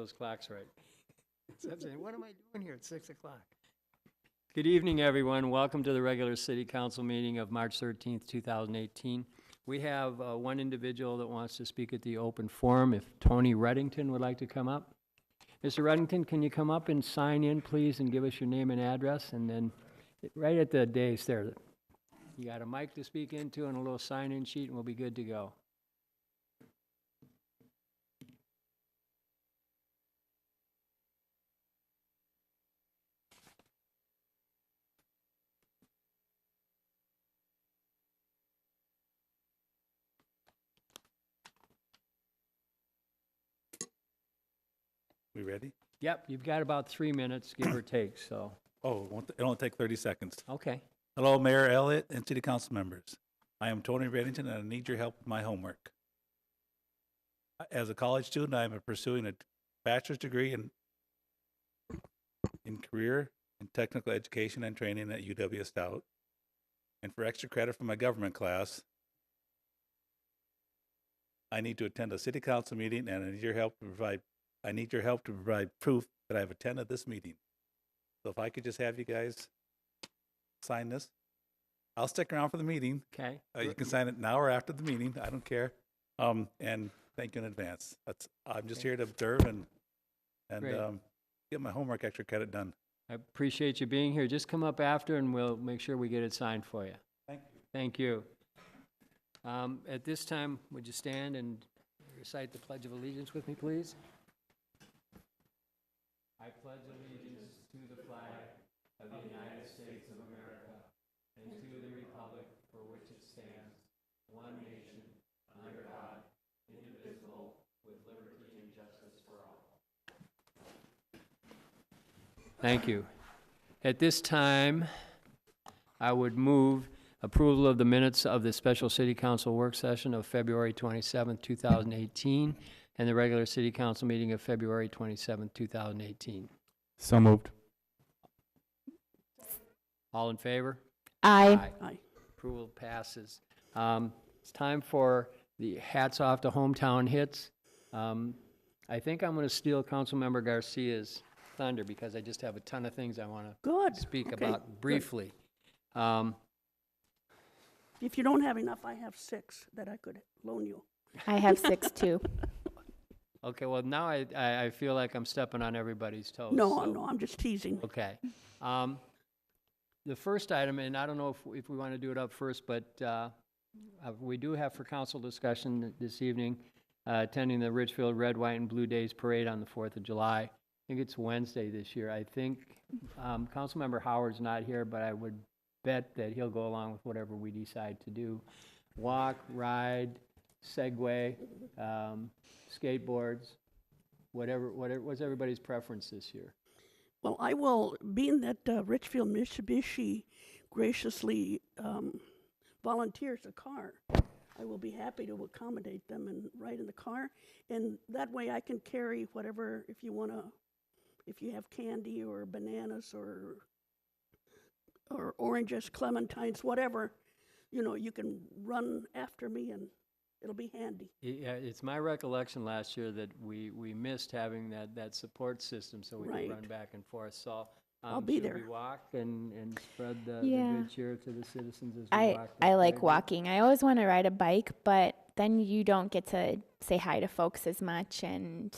those clocks right. So I'm saying, what am I doing here at 6 o'clock? Good evening, everyone. Welcome to the regular City Council meeting of March 13th, 2018. We have one individual that wants to speak at the open forum. If Tony Reddington would like to come up. Mr. Reddington, can you come up and sign in, please, and give us your name and address? And then right at the dais there, you got a mic to speak into and a little sign-in sheet, and we'll be good to go. We ready? Yep, you've got about 3 minutes, give or take, so, Oh, it'll only take 30 seconds. okay. Hello, Mayor Elliott and City Council members. I am Tony Reddington, and I need your help with my homework. As a college student, I am pursuing a bachelor's degree in career and technical education and training at UW Stout. And for extra credit for my government class, I need to attend a city council meeting, and I need your help to provide proof that I've attended this meeting. So if I could just have you guys sign this. I'll stick around for the meeting. Okay. You can sign it now or after the meeting. I don't care. And thank you in advance. I'm just here to observe and get my homework extra credit done. I appreciate you being here. Just come up after and we'll make sure we get it signed for you. Thank you. Thank you. At this time, would you stand and recite the Pledge of Allegiance with me, please? I pledge allegiance to the flag of the United States of America and to the republic for which it stands, one nation, under God, indivisible, with liberty and justice for all. Thank you. At this time, I would move approval of the minutes of the special city council work session of February 27th, 2018, and the regular city council meeting of February 27th, 2018. So moved. All in favor? Aye. Aye. Approval passes. It's time for the hats off to hometown hits. I think I'm going to steal Councilmember Garcia's thunder because I just have a ton of things I want to speak about briefly. If you don't have enough, I have 6 that I could loan you. I have 6 too. Okay, well, now I feel like I'm stepping on everybody's toes. No, I'm just teasing. Okay. The first item, and I don't know if we want to do it up first, but we do have for council discussion this evening, attending the Richfield Red, White, and Blue Days Parade on the 4th of July. I think it's Wednesday this year. I think Councilmember Howard's not here, but I would bet that he'll go along with whatever we decide to do. Walk, ride, Segway, skateboards, whatever, what's everybody's preference this year? Well, I will, being that Richfield Mitsubishi graciously volunteers a car, I will be happy to accommodate them and ride in the car. And that way I can carry whatever, if you have candy or bananas or oranges, clementines, whatever, you can run after me and it'll be handy. Yeah, it's my recollection last year that we missed having that support system so we could run back and forth. So I'll be there. Should we walk and spread the good cheer to the citizens as we walk? I like walking. I always want to ride a bike, but then you don't get to say hi to folks as much and,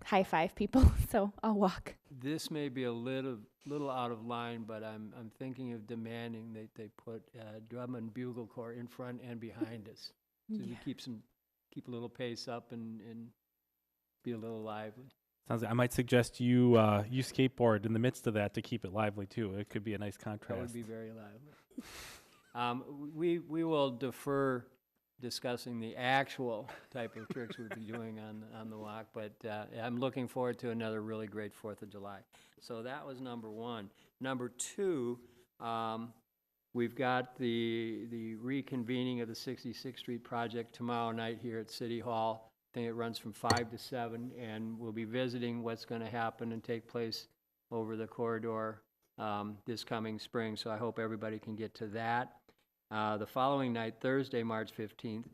high five people. So I'll walk. This may be a little out of line, but I'm thinking of demanding that they put drum and bugle corps in front and behind us. So to keep a little pace up and be a little lively. Sounds like I might suggest you skateboard in the midst of that to keep it lively too. It could be a nice contrast. That would be very lively. We will defer discussing the actual type of tricks we'll be doing on the walk, but I'm looking forward to another really great 4th of July. So that was number 1. Number 2, we've got the reconvening of the 66th Street project tomorrow night here at City Hall. I think it runs from 5 to 7, and we'll be visiting what's going to happen and take place over the corridor this coming spring, so I hope everybody can get to that. The following night, Thursday, March 15th,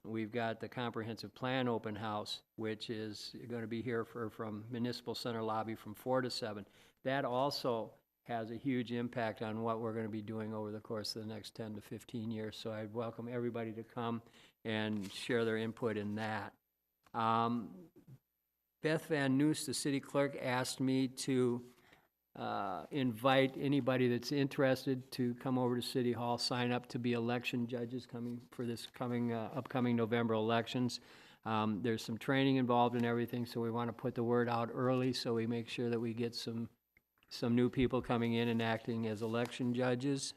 we've got the comprehensive plan open house, which is going to be here from Municipal Center lobby from 4 to 7. That also has a huge impact on what we're going to be doing over the course of the next 10 to 15 years. So I'd welcome everybody to come and share their input in that. Beth Van Noos, the city clerk, asked me to invite anybody that's interested to come over to City Hall, sign up to be election judges coming for this upcoming November elections. There's some training involved in everything, so we want to put the word out early so we make sure that we get some new people coming in and acting as election judges.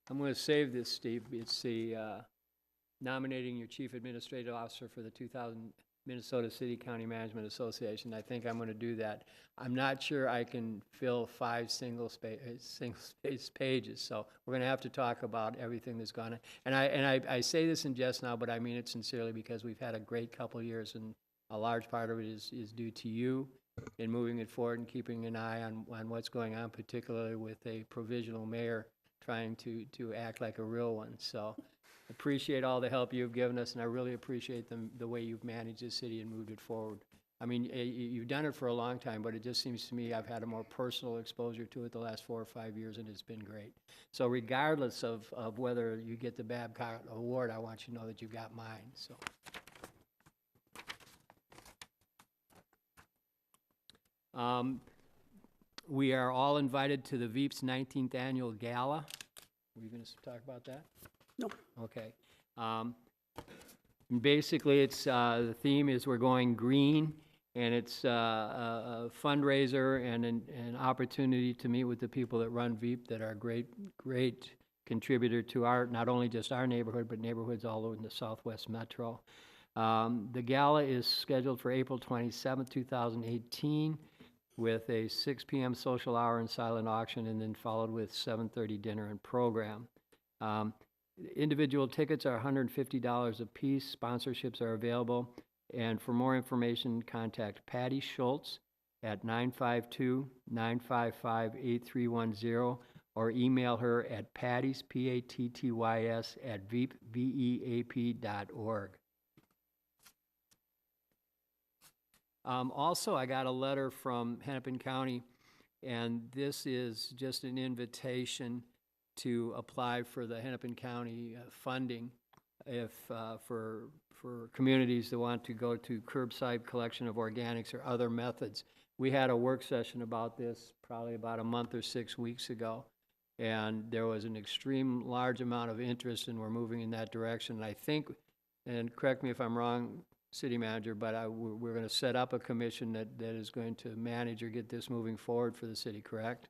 I'm going to save this, Steve. It's the nominating your chief administrative officer for the 2000 Minnesota City County Management Association. I think I'm going to do that. I'm not sure I can fill 5 single space pages, so we're going to have to talk about everything that's gone on. And I say this in jest now, but I mean it sincerely, because we've had a great couple of years, and a large part of it is due to you in moving it forward and keeping an eye on what's going on, particularly with a provisional mayor trying to act like a real one. So appreciate all the help you've given us, and I really appreciate the way you've managed the city and moved it forward. I mean, you've done it for a long time, but it just seems to me I've had a more personal exposure to it the last 4 or 5 years, and it's been great. So regardless of whether you get the Babcock Award, I want you to know that you've got mine. So. We are all invited to the Veep's 19th Annual Gala. Were you going to talk about that? No. Okay. Basically, it's the theme is we're going green, and it's a fundraiser and an opportunity to meet with the people that run Veep that are great contributor to not only just our neighborhood, but neighborhoods all over in the Southwest Metro. The gala is scheduled for April 27th, 2018. with a 6 p.m. social hour and silent auction, and then followed with 7:30 dinner and program. Individual tickets are $150 a piece. Sponsorships are available. And for more information, contact Patty Schultz at 952-955-8310, or email her at pattys, P-A-T-T-Y-S, at veep.org. Also, I got a letter from Hennepin County, and this is just an invitation to apply for the Hennepin County funding for communities that want to go to curbside collection of organics or other methods. We had a work session about this probably about a month or 6 weeks ago, and there was an extreme large amount of interest, and we're moving in that direction. And I think, and correct me if I'm wrong, City Manager, but we're going to set up a commission that is going to manage or get this moving forward for the city, correct?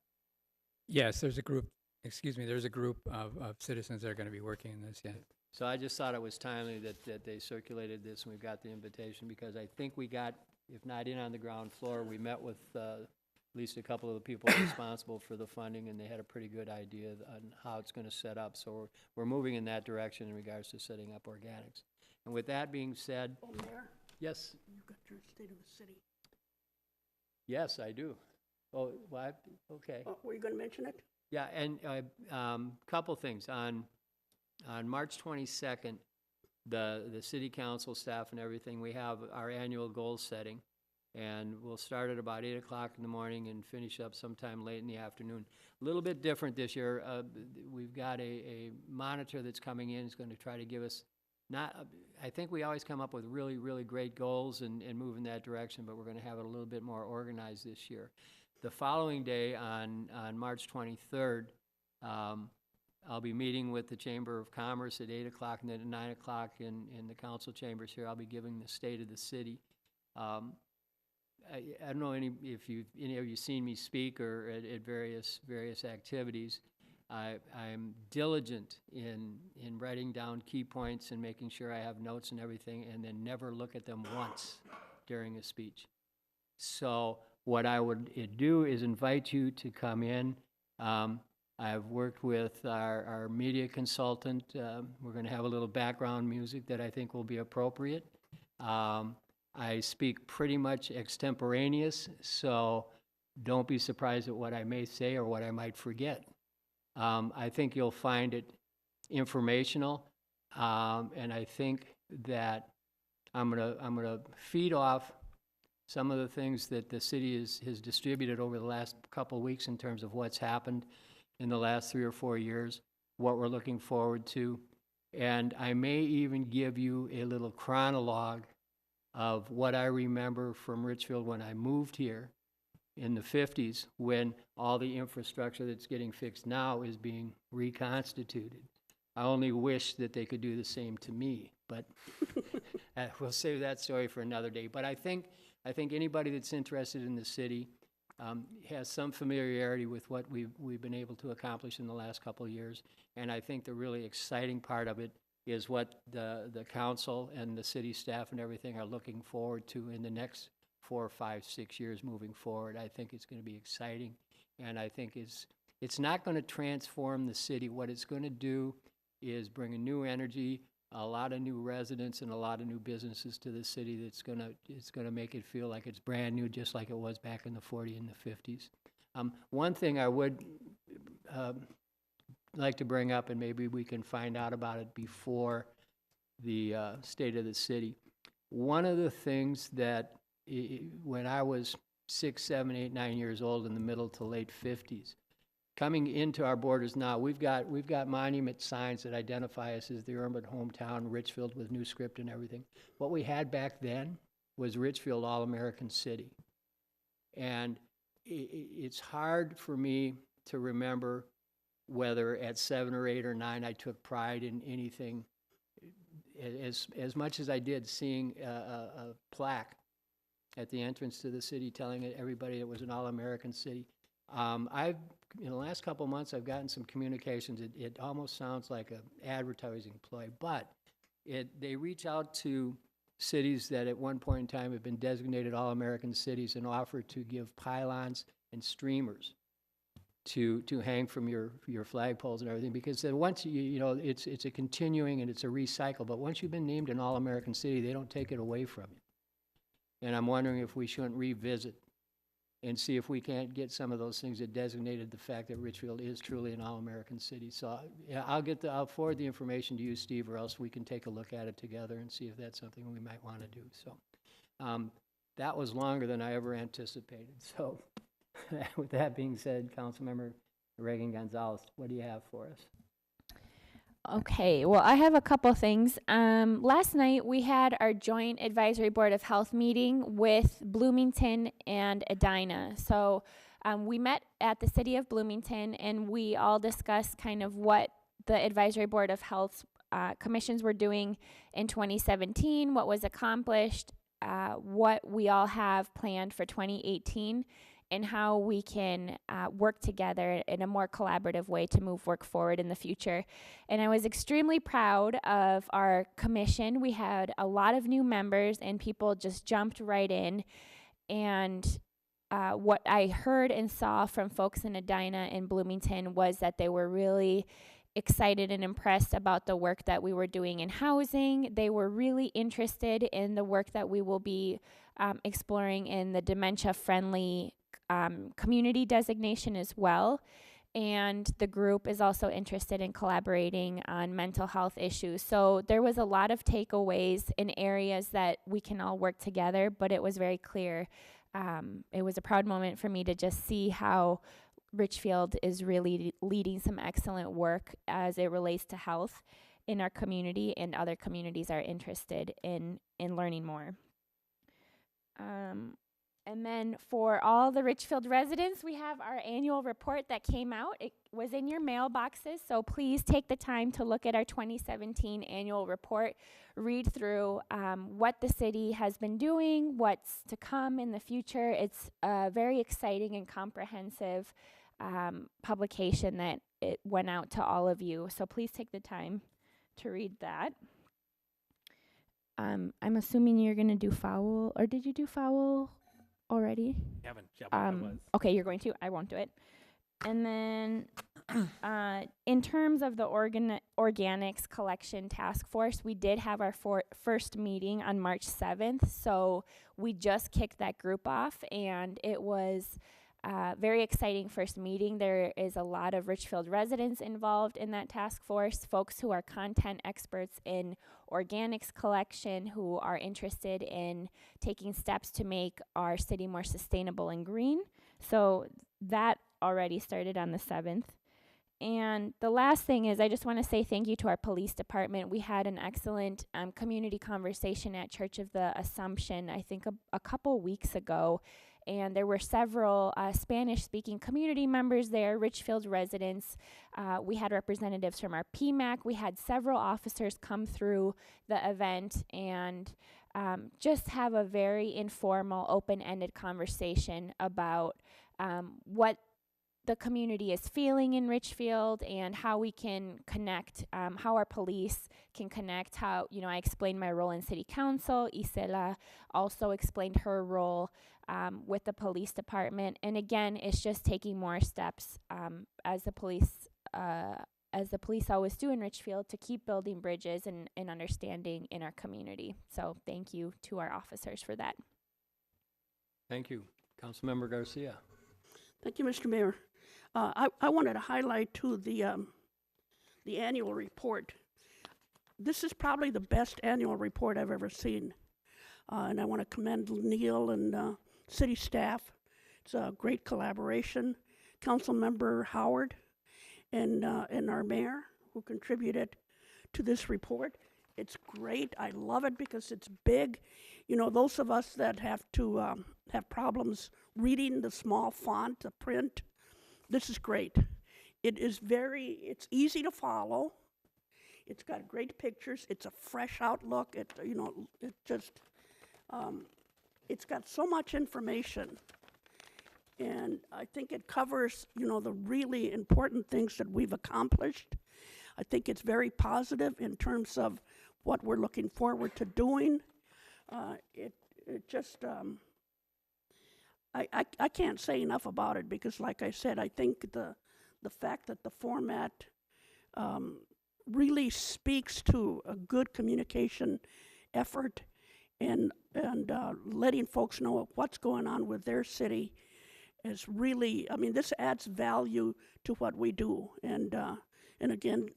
Yes, there's a group, there's a group of citizens that are going to be working in this, yeah. So I just thought it was timely that they circulated this and we've got the invitation, because I think we got, if not in on the ground floor, we met with at least a couple of the people responsible for the funding, and they had a pretty good idea on how it's going to set up. So we're moving in that direction in regards to setting up organics. And with that being said, Mayor, yes, you've got your state of the city. yes, I do. Oh, what? Okay. Were you going to mention it? Yeah, and couple things. On March 22nd, the city council staff and everything, we have our annual goal setting, and we'll start at about 8 o'clock in the morning and finish up sometime late in the afternoon. A little bit different this year. We've got a monitor that's coming in. He's going to try to give us I think we always come up with really, really great goals and move in that direction, but we're going to have it a little bit more organized this year. The following day, on March 23rd, I'll be meeting with the Chamber of Commerce at 8 o'clock, and then at 9 o'clock in the council chambers here, I'll be giving the state of the city. I don't know if any of you seen me speak or at various activities. I'm diligent in writing down key points and making sure I have notes and everything, and then never look at them once during a speech. So what I would do is invite you to come in. I've worked with our media consultant. We're going to have a little background music that I think will be appropriate. I speak pretty much extemporaneous, so don't be surprised at what I may say or what I might forget. I think you'll find it informational, and I think that I'm gonna feed off some of the things that the city has distributed over the last couple of weeks in terms of what's happened in the last 3 or 4 years, what we're looking forward to. And I may even give you a little chronologue of what I remember from Richfield when I moved here in the 50s, when all the infrastructure that's getting fixed now is being reconstituted. I only wish that they could do the same to me, but we'll save that story for another day. But I think anybody that's interested in the city has some familiarity with what we've been able to accomplish in the last couple of years. And I think the really exciting part of it is what the council and the city staff and everything are looking forward to in the next 4, 5, 6 years moving forward. I think it's going to be exciting, and I think it's not going to transform the city. What it's going to do is bring a new energy, a lot of new residents, and a lot of new businesses to the city. It's going to make it feel like it's brand new, just like it was back in the 40s and the 50s. One thing I would like to bring up, and maybe we can find out about it before the state of the city. One of the things that when I was 6, 7, 8, 9 years old, in the middle to late 50s, coming into our borders now, we've got monument signs that identify us as the urban hometown, Richfield, with new script and everything. What we had back then was Richfield All-American City. And it's hard for me to remember whether at 7 or 8 or 9 I took pride in anything as much as I did seeing a plaque at the entrance to the city telling everybody it was an all-American city. In the last couple of months, I've gotten some communications. It almost sounds like an advertising ploy, but they reach out to cities that at one point in time have been designated all-American cities and offer to give pylons and streamers to hang from your flagpoles and everything, because then once it's a continuing and it's a recycle, but once you've been named an all-American city, they don't take it away from you. And I'm wondering if we shouldn't revisit and see if we can't get some of those things that designated the fact that Richfield is truly an all-American city. So yeah, I'll forward the information to you, Steve, or else we can take a look at it together and see if that's something we might want to do. So that was longer than I ever anticipated. So with that being said, Councilmember Reagan Gonzalez, what do you have for us? Okay, well, I have a couple things. Last night we had our joint advisory board of health meeting with Bloomington and Edina. So we met at the city of Bloomington, and we all discussed kind of what the advisory board of health commissions were doing in 2017, what was accomplished, what we all have planned for 2018, and how we can work together in a more collaborative way to move work forward in the future. And I was extremely proud of our commission. We had a lot of new members, and people just jumped right in. And what I heard and saw from folks in Edina and Bloomington was that they were really excited and impressed about the work that we were doing in housing. They were really interested in the work that we will be exploring in the dementia-friendly community designation as well. And the group is also interested in collaborating on mental health issues. So there was a lot of takeaways in areas that we can all work together, but it was very clear. It was a proud moment for me to just see how Richfield is really leading some excellent work as it relates to health in our community, and other communities are interested in learning more. And then for all the Richfield residents, we have our annual report that came out. It was in your mailboxes, so please take the time to look at our 2017 annual report, read through what the city has been doing, what's to come in the future. It's a very exciting and comprehensive publication that it went out to all of you, so please take the time to read that. I'm assuming you're going to do foul, or did you do foul already? Haven't. Yeah, but I was. Okay, you're going to. I won't do it. And then in terms of the organics collection task force, we did have our first meeting on March 7th. So we just kicked that group off, and it was very exciting first meeting. There is a lot of Richfield residents involved in that task force, folks who are content experts in organics collection, who are interested in taking steps to make our city more sustainable and green. So that already started on the 7th. And the last thing is I just want to say thank you to our police department. We had an excellent community conversation at Church of the Assumption, I think a couple weeks ago. And there were several Spanish-speaking community members there, Richfield residents. We had representatives from our PMAC. We had several officers come through the event and just have a very informal, open-ended conversation about what the community is feeling in Richfield and how we can connect, how our police can connect, how, I explained my role in city council. Isela also explained her role with the police department. And again, it's just taking more steps as the police always do in Richfield, to keep building bridges and understanding in our community. So thank you to our officers for that. Thank you. Councilmember Garcia. Thank you, Mr. Mayor. I wanted to highlight too the annual report. This is probably the best annual report I've ever seen, and I want to commend Neil and city staff. It's a great collaboration. Councilmember Howard and our mayor, who contributed to this report. It's great. I love it because it's big. Those of us that have to have problems reading the small font, the print, this is great. It's easy to follow. It's got great pictures. It's a fresh outlook. It's got so much information. And I think it covers, the really important things that we've accomplished. I think it's very positive in terms of what we're looking forward to doing. I can't say enough about it because, like I said, I think the fact that the format really speaks to a good communication effort and letting folks know what's going on with their city is really, this adds value to what we do. And again,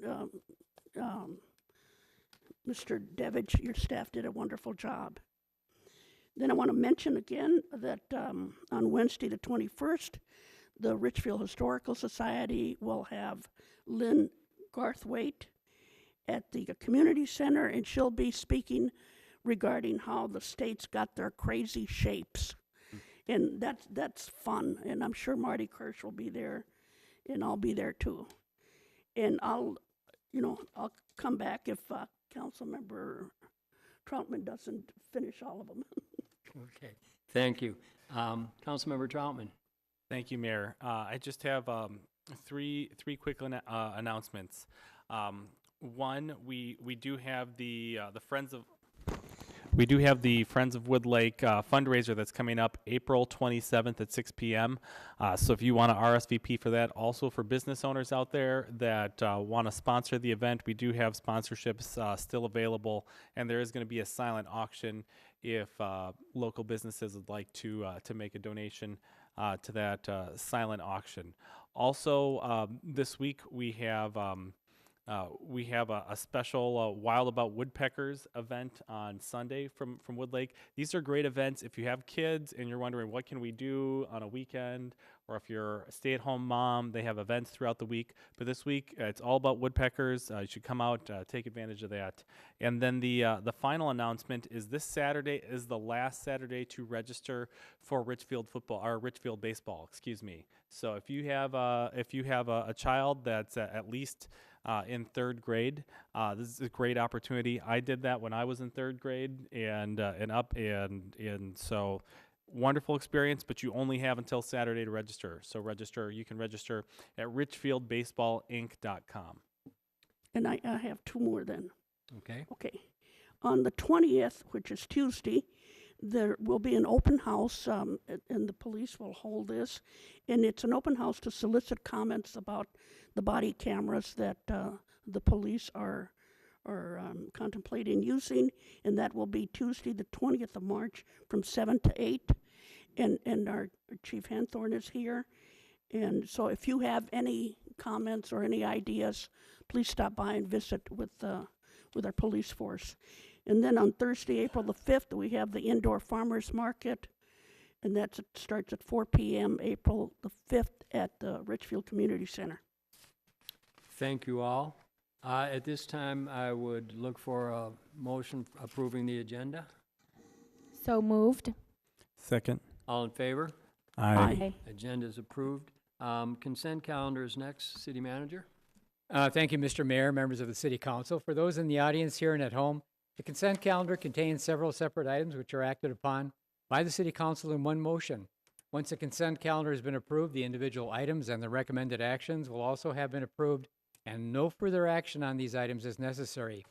Mr. Devich, your staff did a wonderful job. Then I want to mention again that on Wednesday the 21st, the Richfield Historical Society will have Lynn Garthwaite at the community center, and she'll be speaking regarding how the states got their crazy shapes. And that's fun, and I'm sure Marty Kirsch will be there, and I'll be there too. And I'll come back if Councilmember Troutman doesn't finish all of them. Okay. Thank you. Councilmember Troutman. Thank you, Mayor. I just have three quick announcements. One, we do have the Friends of Wood Lake fundraiser that's coming up April 27th at 6 p.m. So if you want to RSVP for that, also for business owners out there that want to sponsor the event, we do have sponsorships still available, and there is going to be a silent auction if local businesses would like to make a donation to that silent auction. Also, this week we have a special Wild About Woodpeckers event on Sunday from Wood Lake. These are great events if you have kids and you're wondering what can we do on a weekend, or if you're a stay-at-home mom, they have events throughout the week. But this week, it's all about woodpeckers. You should come out, take advantage of that. And then the final announcement is this Saturday is the last Saturday to register for Richfield baseball. Excuse me. So if you have a child that's at least in third grade, this is a great opportunity. I did that when I was in third grade and so wonderful experience, but you only have until Saturday to register. So you can register at richfieldbaseballinc.com. And I have two more then. Okay. Okay. On the 20th, which is Tuesday, there will be an open house, and the police will hold this. And it's an open house to solicit comments about the body cameras that the police are contemplating using. And that will be Tuesday, the 20th of March, from 7 to 8. and our Chief Hanthorn is here. And so if you have any comments or any ideas, please stop by and visit with our police force. And then on Thursday, April the 5th, we have the indoor farmers market, and that starts at 4 p.m. April the 5th at the Richfield Community Center. Thank you all. At this time, I would look for a motion approving the agenda. So moved. Second. All in favor? Aye. Agenda is approved. Consent calendar is next. City Manager? Thank you, Mr. Mayor, members of the City Council. For those in the audience here and at home, the consent calendar contains several separate items which are acted upon by the City Council in one motion. Once the consent calendar has been approved, the individual items and the recommended actions will also have been approved, and no further action on these items is necessary.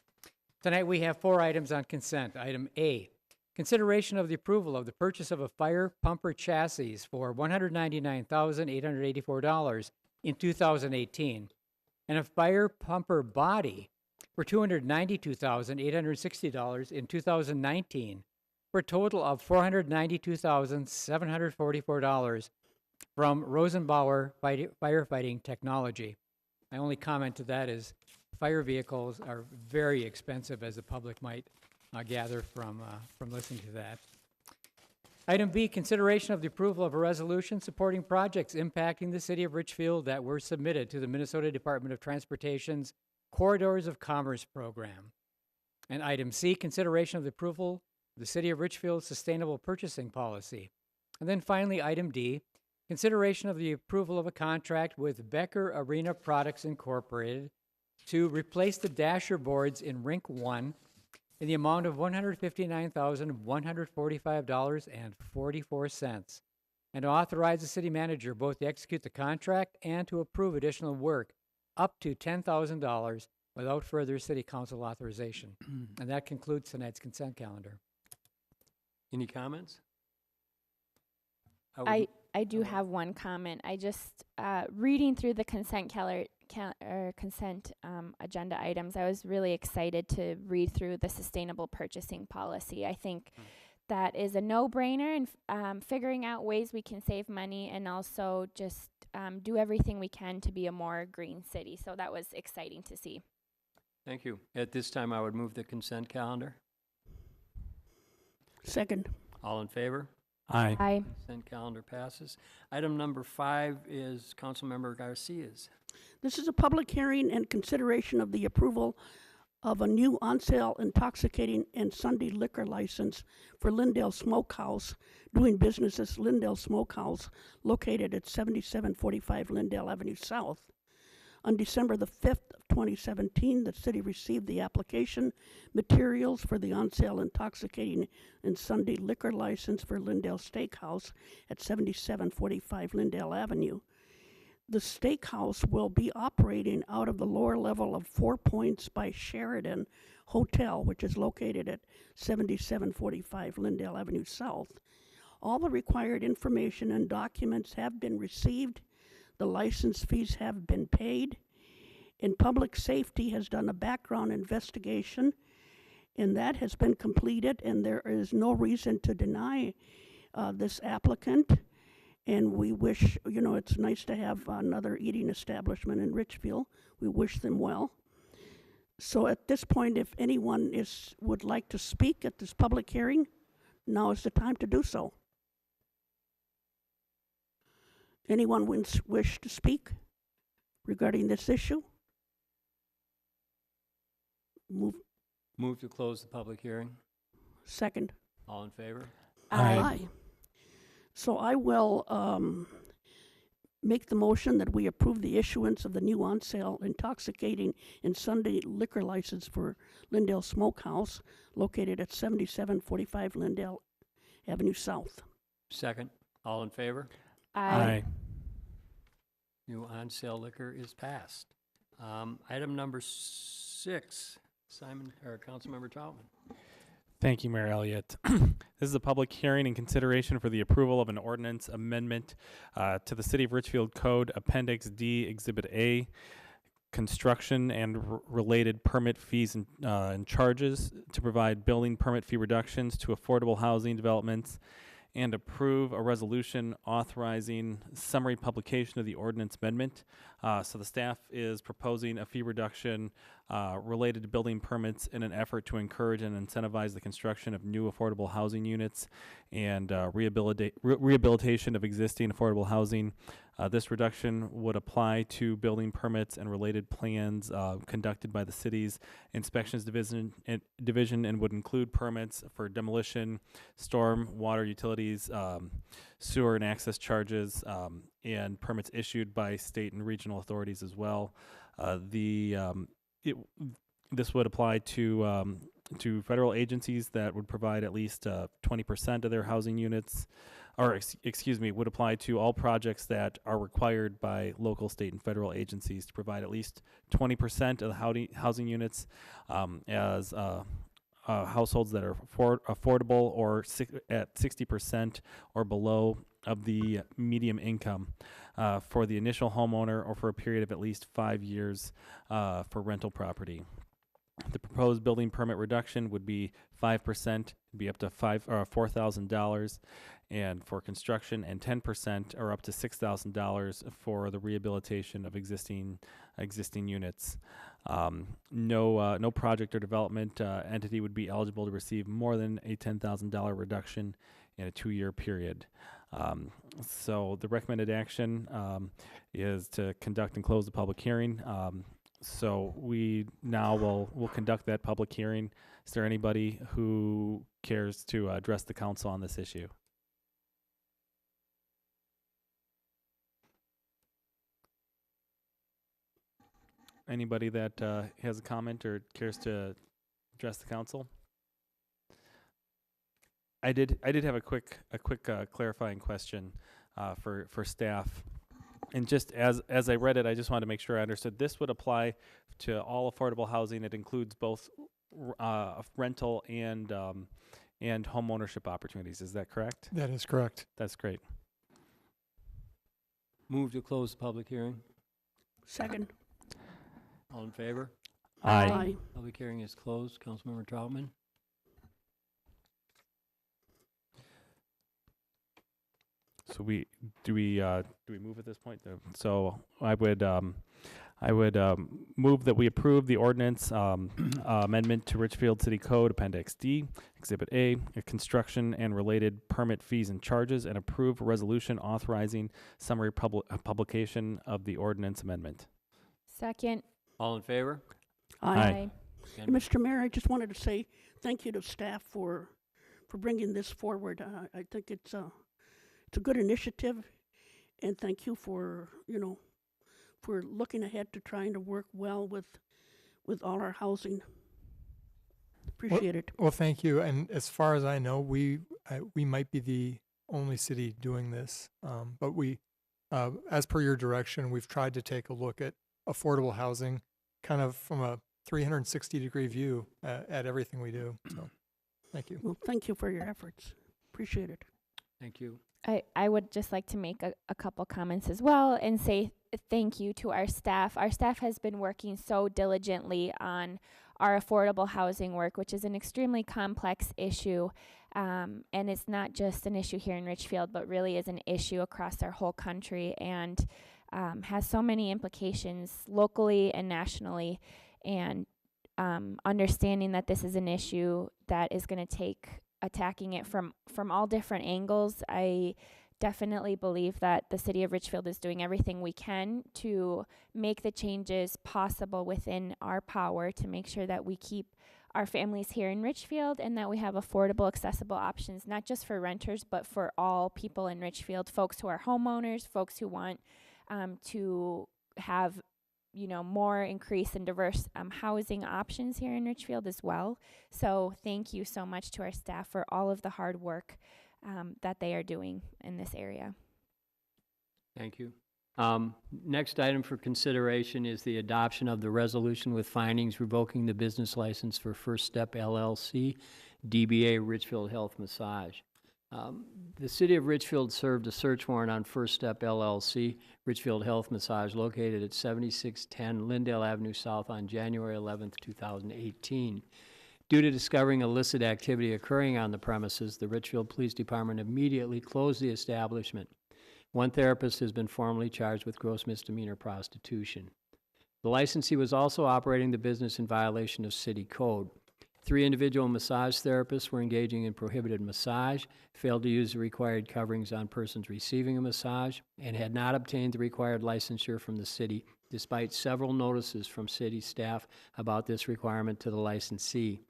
Tonight we have 4 items on consent. Item A, consideration of the approval of the purchase of a fire pumper chassis for $199,884 in 2018, and a fire pumper body for $292,860 in 2019, for a total of $492,744 from Rosenbauer Firefighting Technology. My only comment to that is fire vehicles are very expensive, as the public might gather from listening to that. Item B, consideration of the approval of a resolution supporting projects impacting the city of Richfield that were submitted to the Minnesota Department of Transportation's Corridors of Commerce program. And item C, consideration of the approval of the city of Richfield's sustainable purchasing policy. And then finally, item D, consideration of the approval of a contract with Becker Arena Products Incorporated to replace the dasher boards in Rink 1 in the amount of $159,145.44, and to authorize the city manager both to execute the contract and to approve additional work up to $10,000 without further city council authorization. And that concludes tonight's consent calendar. Any comments? I do have one comment. I just, reading through the consent agenda items, I was really excited to read through the sustainable purchasing policy. I think that is a no-brainer, and figuring out ways we can save money and also just do everything we can to be a more green city. So that was exciting to see. Thank you. At this time, I would move the consent calendar. Second. All in favor? Aye. Aye. Consent calendar passes. Item number 5 is Councilmember Garcia's. This is a public hearing and consideration of the approval of a new on-sale intoxicating and Sunday liquor license for Lindale Smokehouse, doing business as Lindale Smokehouse, located at 7745 Lindale Avenue South. On December the 5th of 2017, the city received the application materials for the on-sale intoxicating and Sunday liquor license for Lindale Steakhouse at 7745 Lindale Avenue. The steakhouse will be operating out of the lower level of 4 Points by Sheridan Hotel, which is located at 7745 Lindale Avenue South. All the required information and documents have been received. The license fees have been paid, and Public Safety has done a background investigation, and that has been completed, and there is no reason to deny this applicant. And we wish, it's nice to have another eating establishment in Richfield. We wish them well. So at this point, if anyone would like to speak at this public hearing, now is the time to do so. Anyone wish to speak regarding this issue? Move to close the public hearing. Second. All in favor? Aye. So I will make the motion that we approve the issuance of the new on-sale intoxicating and Sunday liquor license for Lindale Smokehouse, located at 7745 Lindale Avenue South. Second. All in favor? Aye. New on-sale liquor is passed. Item number 6, Councilmember Troutman. Thank you, Mayor Elliott. This is a public hearing in consideration for the approval of an ordinance amendment to the City of Richfield Code Appendix D, Exhibit A, construction and related permit fees and charges to provide building permit fee reductions to affordable housing developments and approve a resolution authorizing summary publication of the ordinance amendment. So the staff is proposing a fee reduction related to building permits in an effort to encourage and incentivize the construction of new affordable housing units and rehabilitation of existing affordable housing. This reduction would apply to building permits and related plans conducted by the city's inspections division and would include permits for demolition, storm, water utilities, sewer and access charges, and permits issued by state and regional authorities as well. This would apply to federal agencies that would provide at least 20% of their housing units, or would apply to all projects that are required by local, state, and federal agencies to provide at least 20% of the housing units as households that are affordable or at 60% or below of the medium income for the initial homeowner or for a period of at least 5 years for rental property. The proposed building permit reduction would be 5%, be up to $4,000, and for construction, and 10% or up to $6,000 for the rehabilitation of existing units. No project or development entity would be eligible to receive more than a $10,000 reduction in a 2-year period. So the recommended action is to conduct and close the public hearing. So we now will conduct that public hearing. Is there anybody who cares to address the council on this issue? Anybody that has a comment or cares to address the council? I did have a quick clarifying question for staff. And just as I read it, I just wanted to make sure I understood. This would apply to all affordable housing. It includes both rental and home ownership opportunities. Is that correct? That is correct. That's great. Move to close the public hearing. Second. All in favor? Aye. Public hearing is closed. Councilmember Troutman? So do we move at this point? So I would move that we approve the ordinance amendment to Richfield City Code Appendix D, Exhibit A, construction and related permit fees and charges, and approve a resolution authorizing summary publication of the ordinance amendment. Second. All in favor? Aye. Hey, Mr. Mayor, I just wanted to say thank you to staff for bringing this forward. I think it's a good initiative, and thank you for looking ahead to trying to work well with all our housing. Appreciate it. Well, thank you. And as far as I know, we might be the only city doing this, but we, as per your direction, we've tried to take a look at affordable housing, kind of from a 360-degree view at everything we do. So, thank you. Well, thank you for your efforts. Appreciate it. Thank you. I would just like to make a couple comments as well and say thank you to our staff. Our staff has been working so diligently on our affordable housing work, which is an extremely complex issue. And it's not just an issue here in Richfield, but really is an issue across our whole country and has so many implications locally and nationally. And understanding that this is an issue that is going to take attacking it from all different angles. I definitely believe that the city of Richfield is doing everything we can to make the changes possible within our power to make sure that we keep our families here in Richfield and that we have affordable, accessible options, not just for renters, but for all people in Richfield, folks who are homeowners, folks who want to have more increased and diverse housing options here in Richfield as well. So thank you so much to our staff for all of the hard work that they are doing in this area. Thank you. Next item for consideration is the adoption of the resolution with findings revoking the business license for First Step LLC, DBA Richfield Health Massage. The city of Richfield served a search warrant on First Step LLC, Richfield Health Massage, located at 7610 Lindale Avenue South on January 11th, 2018. Due to discovering illicit activity occurring on the premises, the Richfield Police Department immediately closed the establishment. One therapist has been formally charged with gross misdemeanor prostitution. The licensee was also operating the business in violation of city code. 3 individual massage therapists were engaging in prohibited massage, failed to use the required coverings on persons receiving a massage, and had not obtained the required licensure from the city, despite several notices from city staff about this requirement to the licensee.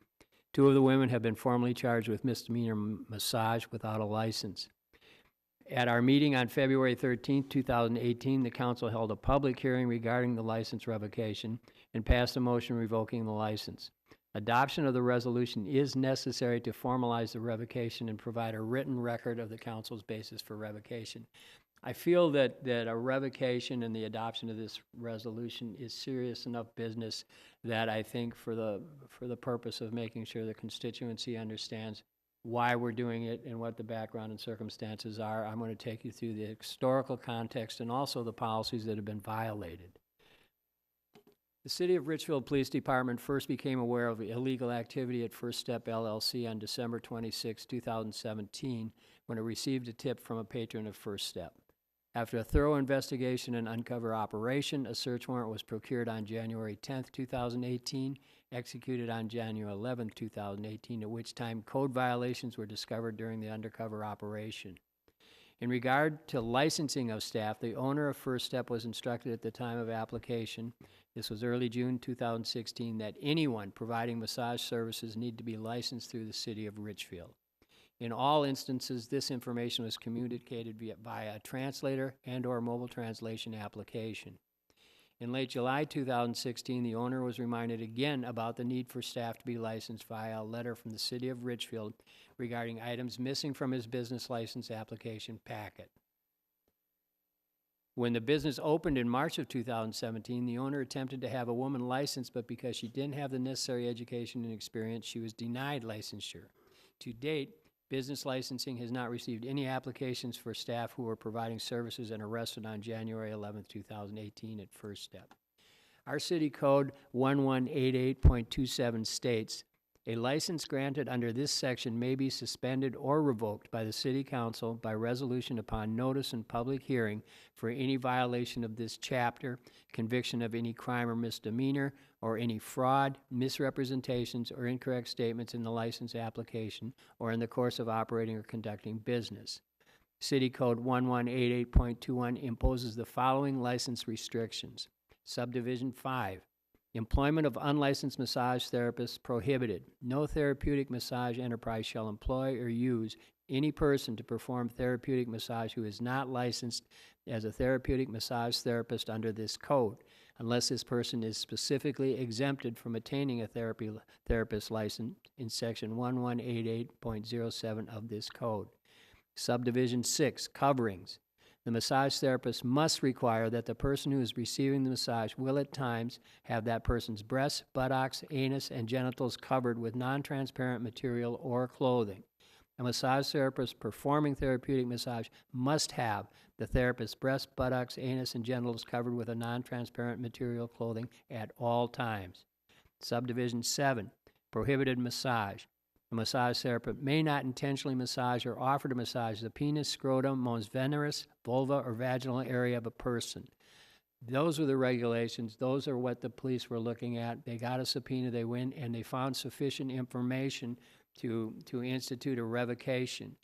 2 of the women have been formally charged with misdemeanor massage without a license. At our meeting on February 13, 2018, the council held a public hearing regarding the license revocation and passed a motion revoking the license. Adoption of the resolution is necessary to formalize the revocation and provide a written record of the council's basis for revocation. I feel that a revocation and the adoption of this resolution is serious enough business that I think for the purpose of making sure the constituency understands why we're doing it and what the background and circumstances are, I'm going to take you through the historical context and also the policies that have been violated. The City of Richfield Police Department first became aware of illegal activity at First Step LLC on December 26, 2017, when it received a tip from a patron of First Step. After a thorough investigation and uncover operation, a search warrant was procured on January 10, 2018, executed on January 11, 2018, at which time code violations were discovered during the undercover operation. In regard to licensing of staff, the owner of First Step was instructed at the time of application, this was early June 2016, that anyone providing massage services need to be licensed through the City of Richfield. In all instances, this information was communicated via a translator and/or mobile translation application. In late July 2016, the owner was reminded again about the need for staff to be licensed via a letter from the City of Richfield regarding items missing from his business license application packet. When the business opened in March of 2017, the owner attempted to have a woman licensed, but because she didn't have the necessary education and experience, she was denied licensure. To date, business licensing has not received any applications for staff who were providing services and arrested on January 11, 2018 at First Step. Our city code 1188.27 states, a license granted under this section may be suspended or revoked by the City Council by resolution upon notice and public hearing for any violation of this chapter, conviction of any crime or misdemeanor, or any fraud, misrepresentations, or incorrect statements in the license application or in the course of operating or conducting business. City Code 1188.21 imposes the following license restrictions. Subdivision 5. Employment of unlicensed massage therapists prohibited. No therapeutic massage enterprise shall employ or use any person to perform therapeutic massage who is not licensed as a therapeutic massage therapist under this code, unless this person is specifically exempted from attaining a therapist license in Section 1188.07 of this code. Subdivision 6, coverings. The massage therapist must require that the person who is receiving the massage will at times have that person's breasts, buttocks, anus, and genitals covered with non-transparent material or clothing. A massage therapist performing therapeutic massage must have the therapist's breasts, buttocks, anus, and genitals covered with a non-transparent material clothing at all times. Subdivision 7, prohibited massage. A massage therapist may not intentionally massage or offer to massage the penis, scrotum, mons veneris, vulva, or vaginal area of a person. Those are the regulations. Those are what the police were looking at. They got a subpoena, they went, and they found sufficient information to institute a revocation.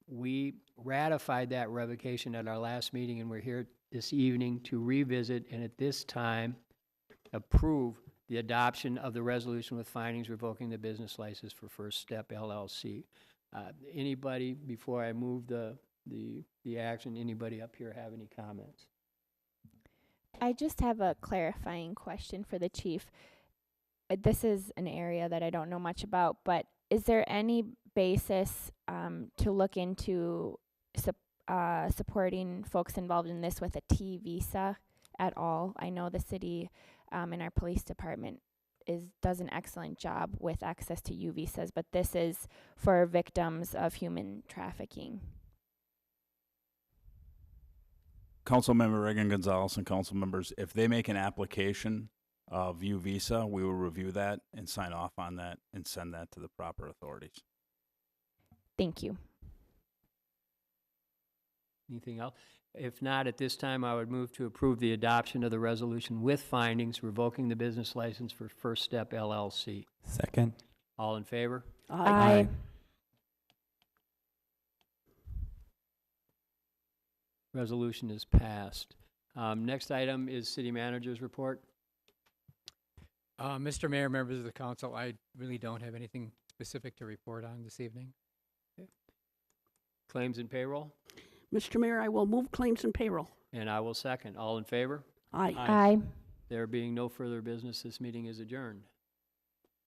We ratified that revocation at our last meeting, and we're here this evening to revisit and at this time approve the adoption of the resolution with findings revoking the business license for First Step LLC. Anybody, before I move the action, anybody up here have any comments? I just have a clarifying question for the chief. This is an area that I don't know much about, but is there any basis to look into supporting folks involved in this with a T visa at all? I know the city and our police department does an excellent job with access to U visas, but this is for victims of human trafficking. Councilmember Reagan Gonzalez and council members, if they make an application View Visa, we will review that and sign off on that and send that to the proper authorities. Thank you. Anything else? If not, at this time, I would move to approve the adoption of the resolution with findings revoking the business license for First Step LLC. Second. All in favor? Aye. Resolution is passed. Next item is city manager's report. Mr. Mayor, members of the council, I really don't have anything specific to report on this evening. Claims and payroll, Mr. Mayor, I will move claims and payroll. and I will second. All in favor? Aye. Aye. There being no further business, this meeting is adjourned.